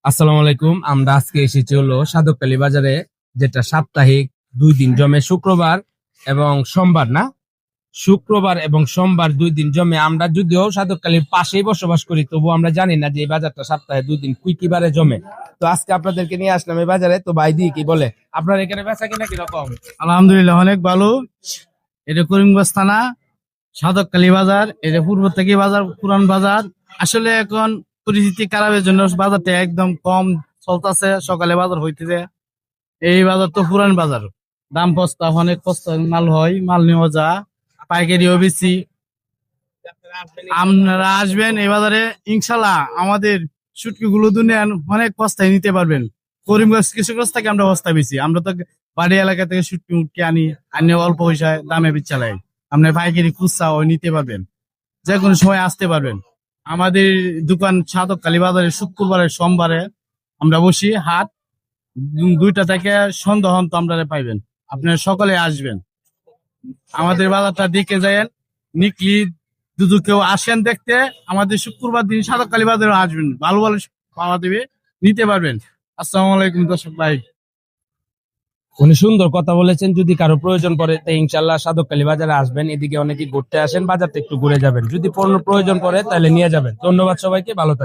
আসসালামু আলাইকুম। আমরা আজকে এসেছি হলো সাধককালী বাজারে, যেটা সাপ্তাহিক 2 দিন জমে, শুক্রবার এবং সোমবার না, শুক্রবার এবং সোমবার 2 দিন জমে। আমরা যদিও সাধককালীর পাশেই বসবাস করি, তবু আমরা জানি না যে এই বাজারটা সপ্তাহে 2 দিন কি বারে জমে। তো আজকে আপনাদেরকে নিয়ে আসলাম এই বাজারে। তো ভাই দি কি বলে, আপনার এখানে বেচা কিনা কিরকম? আলহামদুলিল্লাহ অনেক ভালো। এটা করিমগঞ্জ থানা সাধককালী বাজার, এটা পূর্ব থেকে বাজার, পুরান বাজার। আসলে এখন পরিস্থিতি খারাপের জন্য বাজারটা একদম কম চলতেছে। সকালে বাজার হইতেছে, এই বাজার তো পুরান বাজার, দাম সস্তা, অনেক সস্তা মাল হয়, মাল নেওয়া যা, পাইকারিও বেশি। আপনারা আসবেন এই বাজারে, ইনশাল্লাহ আমাদের শুটকি গুলো দুনিয়া অনেক সস্তায় নিতে পারবেন। করিমগঞ্জ কৃষকগঞ্জ থেকে আমরা বস্তা বেশি, আমরা তো বাড়ি এলাকা থেকে শুটকি মুটকি আনি অল্প পয়সায় দামে বেচালাই। আপনি পাইকারি খুচরা ও নিতে পারবেন, যে কোনো সময় আসতে পারবেন। আমাদের দোকান সাধককালী বাজারে শুক্রবারে সোমবারে আমরা বসি হাট, 2টা থেকে সন্ধ্যা হন তো আমরা পাইবেন। আপনারা সকলে আসবেন, আমাদের বাজারটা দেখে যায়েন। নিকলি যদি কেউ আসেন দেখতে, আমাদের শুক্রবার দিন সাধককালী বাজারে আসবেন, ভালো ভালো পাওয়া দেবে, নিতে পারবেন। আসসালামু আলাইকুম দর্শক ভাই। উনি সুন্দর কথা বলেছেন। যদি কারো প্রয়োজন পড়ে তো ইনশাল্লাহ সাধককালী বাজারে আসবেন। এদিকে অনেকে ঘুরতে আসেন, বাজারটা একটু ঘুরে যাবেন। যদি পণ্য প্রয়োজন পড়ে তাহলে নিয়ে যাবেন। ধন্যবাদ সবাইকে, ভালো থাকবেন।